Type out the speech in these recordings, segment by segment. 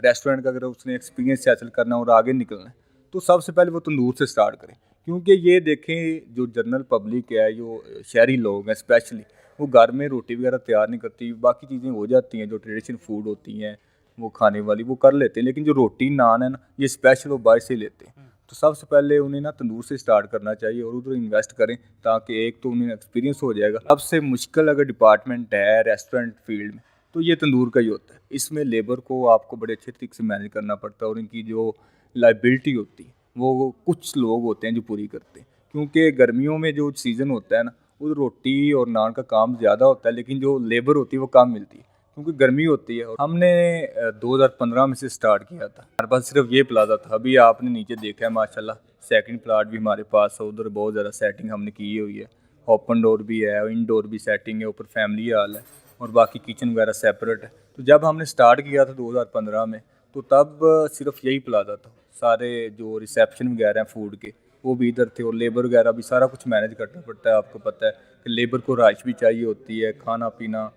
Restaurant का अगर उसने एक्सपीरियंस हासिल करना है और आगे निकलना है तो सबसे पहले वो तंदूर से स्टार्ट करें। क्योंकि ये देखें जो जनरल पब्लिक है, जो शहरी लोग हैं स्पेशली, वो घर में रोटी वगैरह तैयार नहीं करती, बाकी चीज़ें हो जाती हैं जो ट्रेडिशनल फूड होती हैं वो खाने वाली वो कर लेते हैं, लेकिन जो रोटी नान है ना ये स्पेशल वो बाहर से ही लेते हैं। तो सबसे पहले उन्हें ना तंदूर से स्टार्ट करना चाहिए और उधर इन्वेस्ट करें, ताकि एक तो उन्हें एक्सपीरियंस हो जाएगा। सबसे मुश्किल अगर डिपार्टमेंट है रेस्टोरेंट फील्ड में तो ये तंदूर का ही होता है। इसमें लेबर को आपको बड़े अच्छे तरीके से मैनेज करना पड़ता है और इनकी जो लाइबिलिटी होती है वो कुछ लोग होते हैं जो पूरी करते हैं। क्योंकि गर्मियों में जो सीज़न होता है ना उधर रोटी और नान का काम ज़्यादा होता है, लेकिन जो लेबर होती है वो कम मिलती है क्योंकि गर्मी होती है। और हमने 2015 में से स्टार्ट किया था, हमारे पास सिर्फ ये प्लाजा था। अभी आपने नीचे देखा है माशाल्लाह सेकंड प्लाट भी हमारे पास है, उधर बहुत ज़्यादा सेटिंग हमने की हुई है। ओपन डोर भी है, इनडोर भी सेटिंग है, ऊपर फैमिली हॉल है और बाकी किचन वगैरह सेपरेट है। तो जब हमने स्टार्ट किया था 2015 में तो तब सिर्फ यही प्लाजा था। सारे जो रिसेप्शन वगैरह हैं फूड के वो भी इधर थे और लेबर वगैरह भी सारा कुछ मैनेज करना पड़ता है। आपको पता है कि लेबर को राइस भी चाहिए होती है, खाना पीना।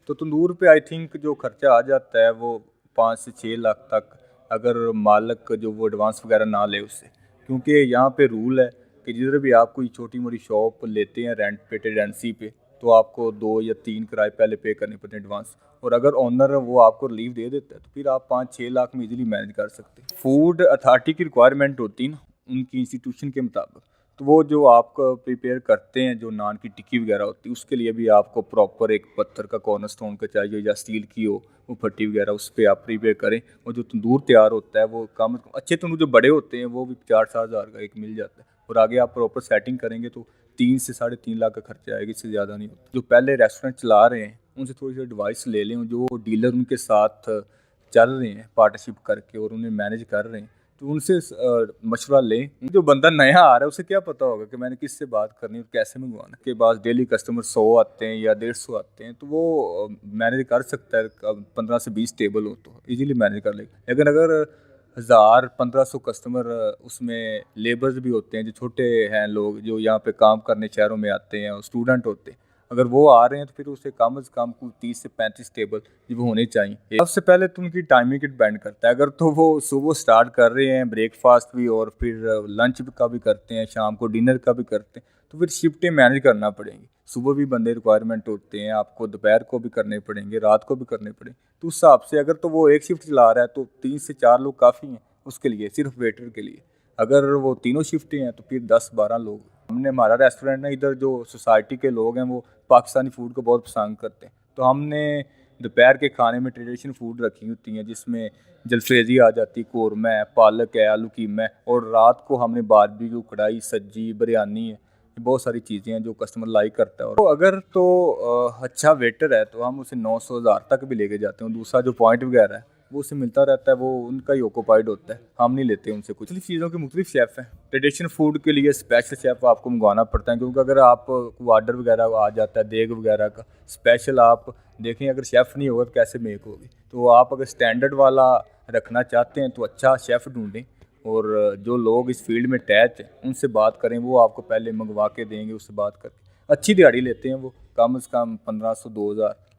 तो तंदूर पे आई थिंक जो खर्चा आ जाता है वो 5 से 6 लाख तक, अगर मालिक जो वो एडवांस वगैरह ना ले उससे। क्योंकि यहाँ पे रूल है कि जिधर भी आप कोई छोटी मोटी शॉप लेते हैं रेंट पे, टेनेंसी पे, तो आपको 2 या 3 किराए पहले पे करने पड़ते हैं एडवांस। और अगर ओनर वो आपको रिलीफ दे देता है तो फिर आप 5-6 लाख में इजीली मैनेज कर सकते हैं। फूड अथॉरिटी की रिक्वायरमेंट होती है ना उनकी इंस्टीट्यूशन के मुताबिक, तो वो जो आपको प्रिपेयर करते हैं जो नान की टिक्की वगैरह होती है उसके लिए भी आपको प्रॉपर एक पत्थर का कॉर्नर स्टोन का चाहिए या स्टील की हो वो फट्टी वगैरह, उस पर आप प्रिपेयर करें। और जो तंदूर तैयार होता है वो कम अच्छे तंदूर जो बड़े होते हैं वो भी 4-7 हज़ार का एक मिल जाता है। और आगे आप प्रॉपर सेटिंग करेंगे तो 3 से 3.5 लाख का खर्चा आएगा, इससे ज़्यादा नहीं होता। जो पहले रेस्टोरेंट चला रहे हैं उनसे थोड़ी सी एडवाइस ले लें, जो डीलर उनके साथ चल रहे हैं पार्टनरशिप करके और उन्हें मैनेज कर रहे हैं, तो उनसे मशवरा लें। जो बंदा नया आ रहा है उसे क्या पता होगा कि मैंने किससे बात करनी है और कैसे मंगवाना। के पास डेली कस्टमर 100 आते हैं या 150 आते हैं तो वो मैनेज कर सकता है। 15 से 20 टेबल हो तो इजीली मैनेज कर लेगा। लेकिन अगर 1000-1500 कस्टमर, उसमें लेबर्स भी होते हैं जो छोटे हैं लोग जो यहाँ पे काम करने शहरों में आते हैं और स्टूडेंट होते हैं, अगर वो आ रहे हैं तो फिर उसे कम से कम 30 से 35 टेबल वो होने चाहिए। सबसे पहले तो उनकी टाइमिंग डिपेंड करता है। अगर तो वो सुबह स्टार्ट कर रहे हैं ब्रेकफास्ट भी और फिर लंच का भी करते हैं, शाम को डिनर का भी करते हैं, तो फिर शिफ्टें मैनेज करना पड़ेंगी। सुबह भी बंदे रिक्वायरमेंट होते हैं, आपको दोपहर को भी करने पड़ेंगे, रात को भी करने पड़ेंगे। तो उस हिसाब से अगर तो वो एक शिफ्ट चला रहा है तो 3 से 4 लोग काफ़ी हैं उसके लिए, सिर्फ वेटर के लिए। अगर वो तीनों शिफ्टें हैं तो फिर 10-12 लोग। हमने हमारा रेस्टोरेंट ना इधर जो सोसाइटी के लोग हैं वो पाकिस्तानी फूड को बहुत पसंद करते हैं, तो हमने दोपहर के खाने में ट्रेडिशनल फूड रखी होती हैं जिसमें जलफ्रेजी आ जाती है, कौरमा है, पालक है, आलू कीमा है। और रात को हमने बारबेक्यू, कढ़ाई सब्जी, बिरयानी है, बहुत सारी चीज़ें हैं जो कस्टमर लाइक करता है। और तो अगर तो अच्छा वेटर है तो हम उसे 900-1000 तक भी लेके जाते हैं। दूसरा जो पॉइंट वगैरह है वो उसे मिलता रहता है, वो उनका ही ऑक्यूपाइड होता है, हम नहीं लेते उनसे कुछ। मुख्तलिफ चीज़ों के मुख्तलिफ शेफ़ हैं। ट्रेडिशनल फूड के लिए स्पेशल शेफ़ आपको मंगवाना पड़ता है, क्योंकि अगर आप को ऑर्डर वगैरह आ जाता है देग वगैरह का स्पेशल, आप देखें अगर शेफ़ नहीं होगा तो कैसे मेक होगी। तो आप अगर स्टैंडर्ड वाला रखना चाहते हैं तो अच्छा शेफ़ ढूंढें, और जो लोग इस फील्ड में अटैच हैं उनसे बात करें, वो आपको पहले मंगवा के देंगे। उससे बात करके अच्छी दिहाड़ी लेते हैं वो, कम से कम 1500-2000।